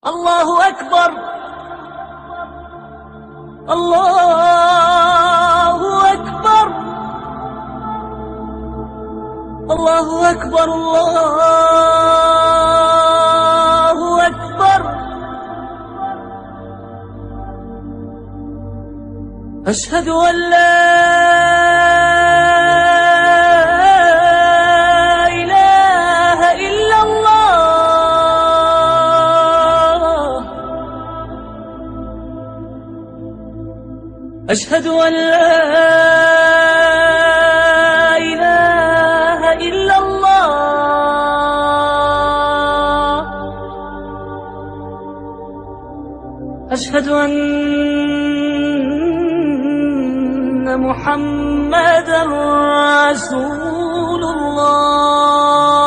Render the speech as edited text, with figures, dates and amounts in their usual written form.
الله أكبر. الله أكبر. الله أكبر. الله أكبر. أشهد أن لا إله إلا الله. أشهد أن لا إله إلا الله. أشهد أن محمدًا رسول الله.